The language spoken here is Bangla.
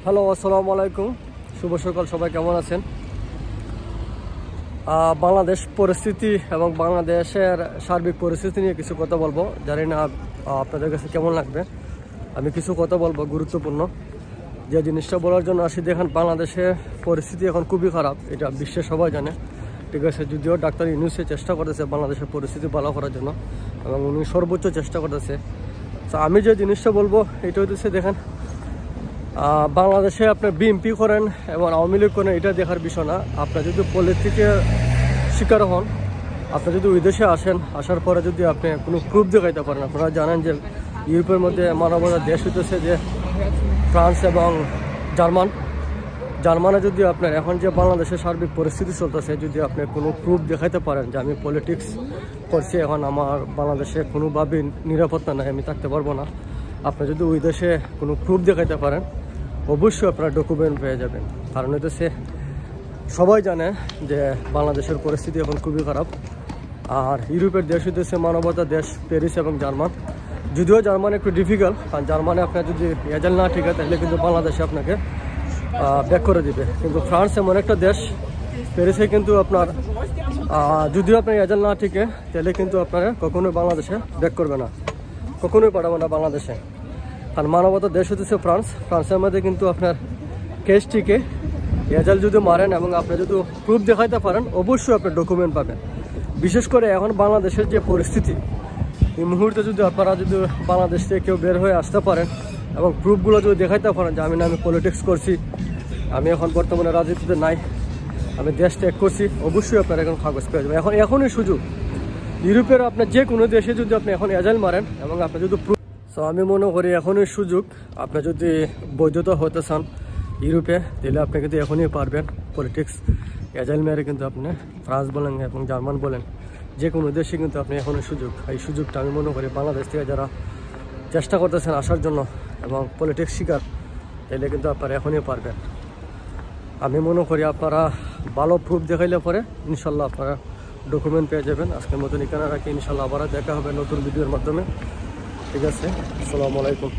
হ্যালো, আসসালামু আলাইকুম। শুভ সকাল, সবাই কেমন আছেন? বাংলাদেশ পরিস্থিতি এবং বাংলাদেশের সার্বিক পরিস্থিতি নিয়ে কিছু কথা বলবো। জানি না আপনাদের কাছে কেমন লাগবে। আমি কিছু কথা বলবো গুরুত্বপূর্ণ যে জিনিসটা বলার জন্য আসি। দেখেন, বাংলাদেশের পরিস্থিতি এখন খুবই খারাপ, এটা বিশ্বে সবাই জানে, ঠিক আছে। যদিও ডাক্তার ইউনূস চেষ্টা করতেছে বাংলাদেশের পরিস্থিতি ভালো করার জন্য এবং উনি সর্বোচ্চ চেষ্টা করতেছে। তো আমি যে জিনিসটা বলবো এটা হচ্ছে, দেখেন, বাংলাদেশে আপনি বিএনপি করেন এবং আওয়ামী লীগ করেন, এটা দেখার বিষয় না। আপনার যদি পলিটিকের শিকার হন, আপনি যদি বিদেশে আসার পরে যদি আপনি কোনো প্রুফ দেখাইতে পারেন। আপনারা জানেন যে ইউরোপের মধ্যে মানবতার দেশ হইতেছে যে ফ্রান্স এবং জার্মানে যদি আপনার এখন যে বাংলাদেশের সার্বিক পরিস্থিতি চলতেছে, যদি আপনি কোনো প্রুফ দেখাইতে পারেন যে আমি পলিটিক্স করছি, এখন আমার বাংলাদেশে কোনোভাবেই নিরাপত্তা নাই, আমি থাকতে পারবো না। আপনি যদি ওই দেশে কোনো প্রুফ দেখাইতে পারেন, অবশ্যই আপনারা ডকুমেন্ট পেয়ে যাবেন। কারণ হইতেছে সবাই জানে যে বাংলাদেশের পরিস্থিতি এখন খুবই খারাপ। আর ইউরোপের দেশ হইতেছে মানবতার দেশ, প্যারিস এবং জার্মান। যদিও জার্মান একটু ডিফিকাল্ট, কারণ জার্মানে আপনার যদি এজেন্ট না ঠিক আছে তাহলে কিন্তু বাংলাদেশে আপনাকে ব্যাক করে দিবে। কিন্তু ফ্রান্স এমন একটা দেশ, প্যারিসে কিন্তু আপনার যদিও আপনার এজেন্ট না ঠিকে তাহলে কিন্তু আপনারা কখনোই বাংলাদেশে ব্যাক করবে না, কখনোই পাঠাবে না বাংলাদেশে। কারণ মানবতার দেশ হচ্ছে ফ্রান্সের মধ্যে কিন্তু আপনার কেস টিকে এজেন্ট যদি মারেন এবং আপনি যদি প্রুফ দেখাইতে পারেন, অবশ্যই আপনার ডকুমেন্ট পাবেন। বিশেষ করে এখন বাংলাদেশের যে পরিস্থিতি, এই মুহূর্তে যদি আপনারা যদি বাংলাদেশ থেকে কেউ বের হয়ে আসতে পারেন এবং প্রুফগুলো যদি দেখাইতে পারেন যে আমি পলিটিক্স করছি, আমি এখন বর্তমানে রাজনীতিতে নাই, আমি দেশ ত্যাগ করছি, অবশ্যই আপনারা এখন কাগজ পেয়ে যাবেন। এখনই সুযোগ। ইউরোপের আপনার যে কোনো দেশে যদি আপনি এখন এজেন্ট মারেন এবং আপনি যদি প্রুফ, তো আমি মনে করি এখনই সুযোগ। আপনি যদি বৈধতা হতে চান ইউরোপে, তাহলে আপনি কিন্তু এখনই পারবেন পলিটিক্স এজেন্ট মেরে। কিন্তু আপনি ফ্রান্স বলেন এবং জার্মান বলেন, যে কোনো দেশে কিন্তু আপনি এখনই সুযোগ। এই সুযোগটা আমি মনে করি বাংলাদেশ থেকে যারা চেষ্টা করতেছেন আসার জন্য এবং পলিটিক্স শিকার, তাহলে কিন্তু আপনারা এখনই পারবেন। আমি মনে করি আপনারা ভালো প্রুফ দেখাইলে পরে ইনশাল্লাহ আপনারা ডকুমেন্ট পেয়ে যাবেন। আজকের মতন এখানে রাখি, ইনশাল্লাহ আবার দেখা হবে নতুন ভিডিওর মাধ্যমে, ঠিক আছে। আসসালামু আলাইকুম।